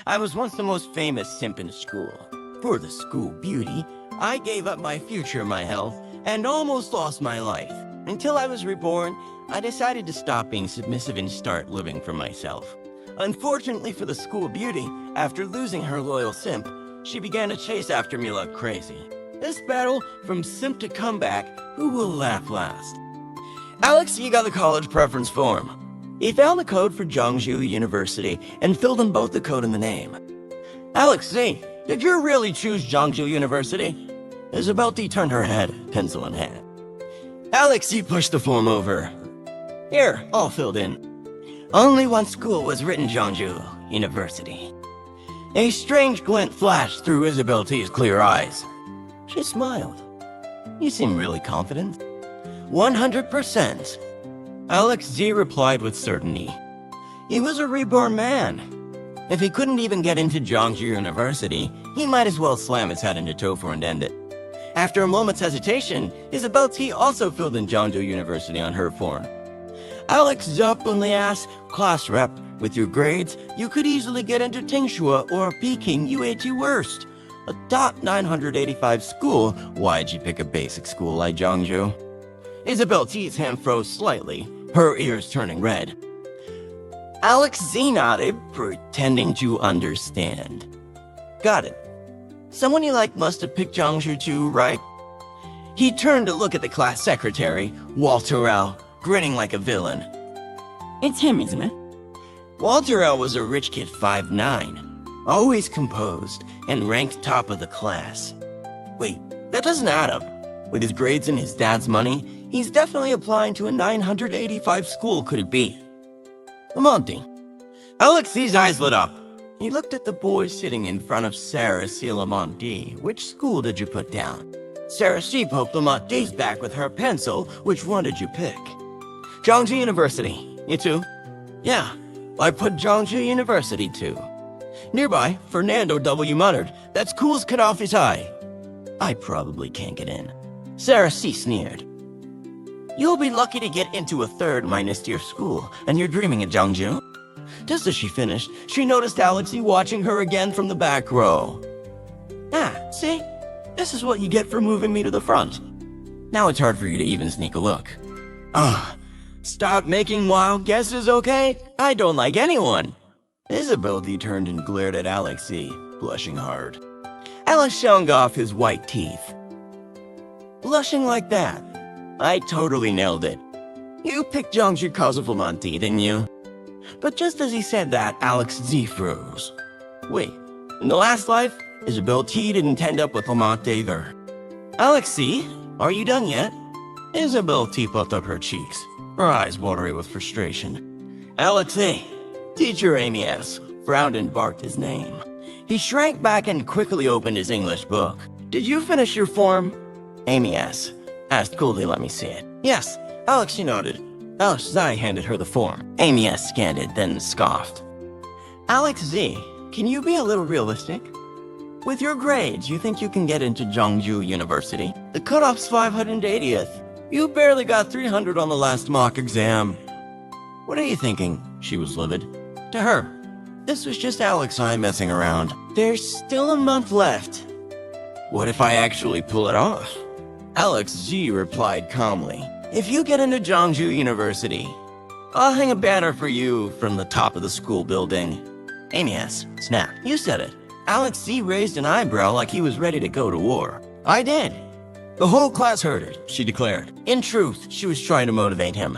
I was once the most famous simp in school. For the school beauty, I gave up my future, my health, and almost lost my life. Until I was reborn, I decided to stop being submissive and start living for myself. Unfortunately for the school beauty, after losing her loyal simp, she began to chase after me like crazy. This battle, from simp to comeback, who will laugh last? Alex E got the college preference form. He found the code for Zhangzhou University and filled in both the code and the name. Alex Z, did you really choose Zhangzhou University? Isabel D turned her head, pencil in hand. Alex E pushed the form over. Here, all filled in. Only one school was written Zhangzhou University. A strange glint flashed through Isabel T's clear eyes. She smiled. You seem really confident. 100%. Alex Z replied with certainty. He was a reborn man. If he couldn't even get into Zhangzhou University, he might as well slam his head into Tofu and end it. After a moment's hesitation, Isabel T also filled in Zhangzhou University on her form. Alex Z openly asked, class rep, with your grades, you could easily get into Tingshua or Peking UAT worst. A top 985 school, why'd you pick a basic school like Zhangzhou? Isabel T's hand froze slightly, her ears turning red. Alex Z nodded, pretending to understand. Got it. Someone you like must have picked Zhangzhou too, right? He turned to look at the class secretary, Walter L., grinning like a villain. It's him, isn't it? Walter L. was a rich kid 5'9", always composed, and ranked top of the class. Wait, that doesn't add up. With his grades and his dad's money, he's definitely applying to a 985 school, could it be? Lamonti. Alex Z's eyes lit up. He looked at the boy sitting in front of Sarah C. Lamonti. Which school did you put down? Sarah C. poked Lamonti's back with her pencil. Which one did you pick? Zhangzhou University. You too? Yeah, I put Zhangzhou University too. Nearby, Fernando W. muttered, that school's cut off his eye. I probably can't get in. Sarah C. sneered. You'll be lucky to get into a third minus-tier school, and you're dreaming of Zhangzhou? Just as she finished, she noticed Alex E. watching her again from the back row. Ah, see? This is what you get for moving me to the front. Now it's hard for you to even sneak a look. Stop making wild guesses, okay? I don't like anyone. Isabel D. turned and glared at Alex E., blushing hard. Alex showed off his white teeth. Blushing like that. I totally nailed it. You picked Zhangzhou because of Lamonti, didn't you? But just as he said that, Alex Z froze. Wait, in the last life, Isabel T didn't end up with Lamont either. Alex C, are you done yet? Isabel T puffed up her cheeks, her eyes watery with frustration. Alex A, teacher Amy S, frowned and barked his name. He shrank back and quickly opened his English book. Did you finish your form? Amy S asked coolly, let me see it. Yes, Alex, she nodded. Alex Z handed her the form. Amy S scanned it, then scoffed. Alex Z, can you be a little realistic? With your grades, you think you can get into Zhangzhou University? The cutoff's 580th. You barely got 300 on the last mock exam. What are you thinking? She was livid. To her, this was just Alex I messing around. There's still a month left. What if I actually pull it off? Alex Z replied calmly. If you get into Zhangzhou University, I'll hang a banner for you from the top of the school building. Amy S. Snap. You said it. Alex Z raised an eyebrow like he was ready to go to war. I did. The whole class heard it, she declared. In truth, she was trying to motivate him.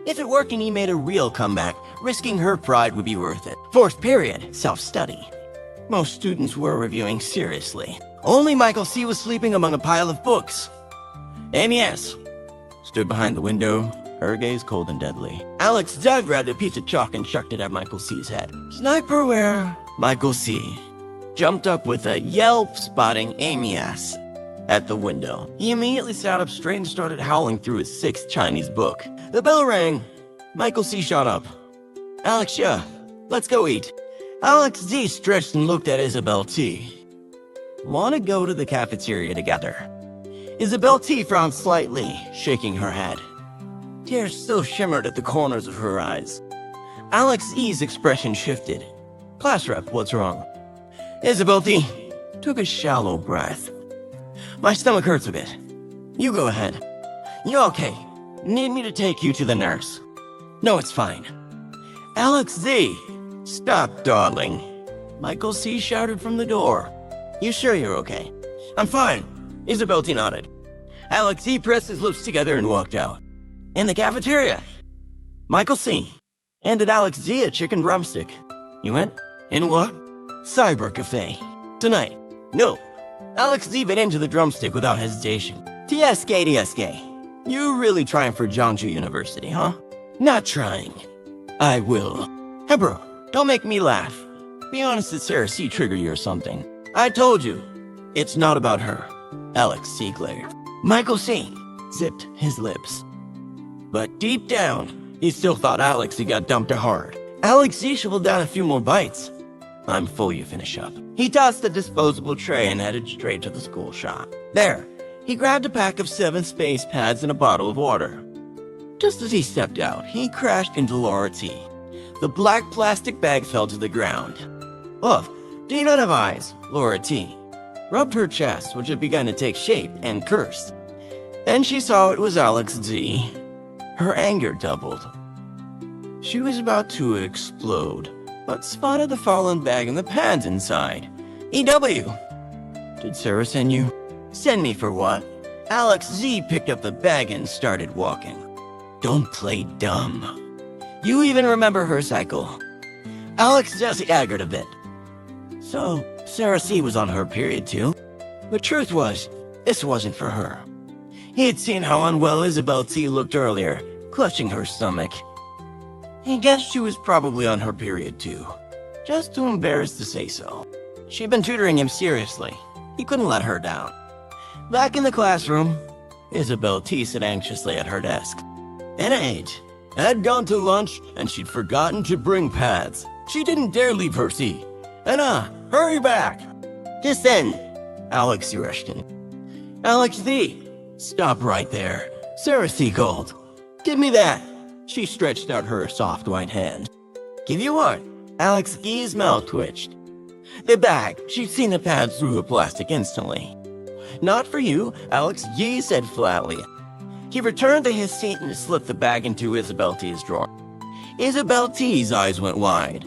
If it worked and he made a real comeback, risking her pride would be worth it. Fourth period, self-study. Most students were reviewing seriously. Only Michael C. was sleeping among a pile of books. Amy S. stood behind the window, her gaze cold and deadly. Alex Z grabbed a piece of chalk and chucked it at Michael C.'s head. Sniper where? Michael C. jumped up with a yelp, spotting Amy S. at the window. He immediately sat up straight and started howling through his 6th Chinese book. The bell rang. Michael C. shot up. Alex, yeah, let's go eat. Alex Z stretched and looked at Isabel T. Want to go to the cafeteria together? Isabel T frowned slightly, shaking her head. Tears still shimmered at the corners of her eyes. Alex E's expression shifted. Class rep, what's wrong? Isabel T. took a shallow breath. My stomach hurts a bit. You go ahead. You okay? Need me to take you to the nurse? No, it's fine. Alex Z. Stop, darling. Michael C. shouted from the door. You sure you're okay? I'm fine. Isabel T. nodded. Alex Z. pressed his lips together and walked out. In the cafeteria. Michael C. handed Alex Z. a chicken drumstick. You went? In what? Cyber Cafe. Tonight. No. Alex Z. bit into the drumstick without hesitation. TSK, TSK. You really trying for Jiangsu University, huh? Not trying. I will. Hey bro, don't make me laugh. Be honest, did Sarah C. trigger you or something? I told you. It's not about her. Alex C. glared. Michael C. zipped his lips. But deep down, he still thought Alex C. got dumped hard. Alex C. shoveled down a few more bites. I'm full, you finish up. He tossed the disposable tray and headed straight to the school shop. There, he grabbed a pack of 7 space pads and a bottle of water. Just as he stepped out, he crashed into Laura T. The black plastic bag fell to the ground. Ugh, do you not have eyes? Laura T. rubbed her chest, which had begun to take shape, and cursed. Then she saw it was Alex Z. Her anger doubled. She was about to explode, but spotted the fallen bag and the pads inside. EW! Did Sarah send you? Send me for what? Alex Z picked up the bag and started walking. Don't play dumb. You even remember her cycle. Alex just aggered a bit. So, Sarah C was on her period too. The truth was, this wasn't for her. He had seen how unwell Isabel T looked earlier, clutching her stomach. He guessed she was probably on her period too, just too embarrassed to say so. She'd been tutoring him seriously. He couldn't let her down. Back in the classroom, Isabel T sat anxiously at her desk. N.H. had gone to lunch and she'd forgotten to bring pads. She didn't dare leave her seat. Anna, hurry back! Just then, Alex rushed in. Alex Z, stop right there. Sarah C called. Give me that. She stretched out her soft white hand. Give you what? Alex Z's mouth twitched. The bag. She'd seen the pads through the plastic instantly. Not for you, Alex G said flatly. He returned to his seat and slipped the bag into Isabel T's drawer. Isabel T's eyes went wide.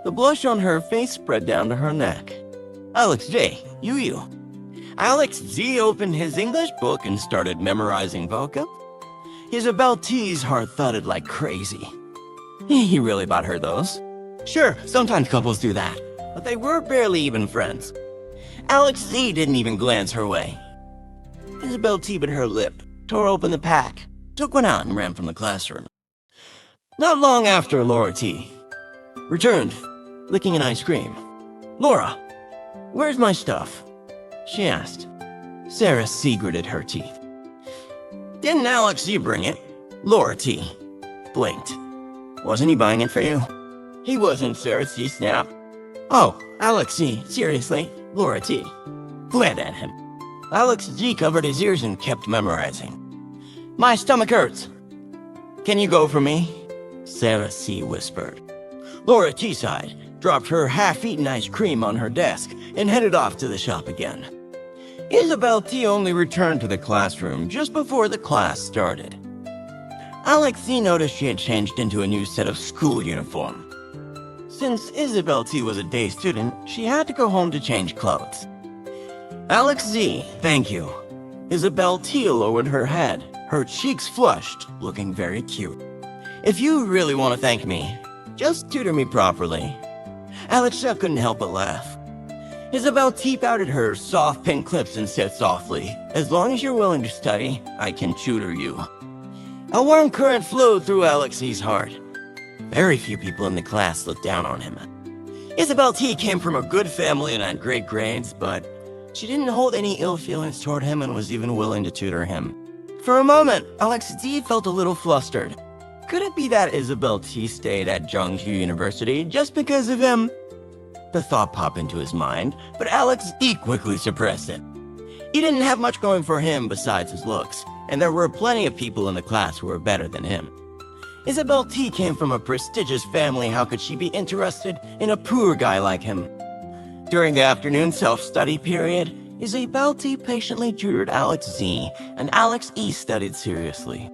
The blush on her face spread down to her neck. Alex J, you. Alex Z opened his English book and started memorizing vocab. Isabel T's heart thudded like crazy. He really bought her those. Sure, sometimes couples do that, but they were barely even friends. Alex Z didn't even glance her way. Isabel T bit her lip, tore open the pack, took one out and ran from the classroom. Not long after, Laura T returned, licking an ice cream. Laura, where's my stuff? She asked. Sarah C gritted her teeth. Didn't Alex Z bring it? Laura T blinked. Wasn't he buying it for you? He wasn't, Sarah C snapped. Oh, Alex Z, seriously? Laura T glared at him. Alex G covered his ears and kept memorizing. My stomach hurts. Can you go for me? Sarah C whispered. Laura T sighed, dropped her half-eaten ice cream on her desk, and headed off to the shop again. Isabel T only returned to the classroom just before the class started. Alex Z noticed she had changed into a new set of school uniform. Since Isabel T was a day student, she had to go home to change clothes. Alex Z, thank you. Isabel T lowered her head, her cheeks flushed, looking very cute. If you really want to thank me, just tutor me properly. Alex Z couldn't help but laugh. Isabel T pouted her soft pink lips and said softly, as long as you're willing to study, I can tutor you. A warm current flowed through Alex Z's heart. Very few people in the class looked down on him. Isabel T came from a good family and had great grades, but she didn't hold any ill feelings toward him and was even willing to tutor him. For a moment, Alex Z felt a little flustered. Could it be that Isabel T stayed at Jiangsu University just because of him? The thought popped into his mind, but Alex Z quickly suppressed it. He didn't have much going for him besides his looks, and there were plenty of people in the class who were better than him. Isabel T came from a prestigious family. How could she be interested in a poor guy like him? During the afternoon self-study period, Isabel T patiently tutored Alex Z, and Alex E studied seriously.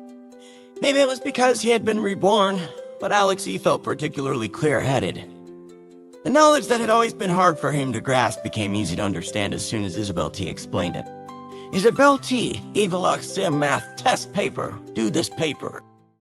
Maybe it was because he had been reborn, but Alex E felt particularly clear-headed. The knowledge that had always been hard for him to grasp became easy to understand as soon as Isabel T explained it. Isabel T, Evolux Sim Math Test Paper. Do this paper.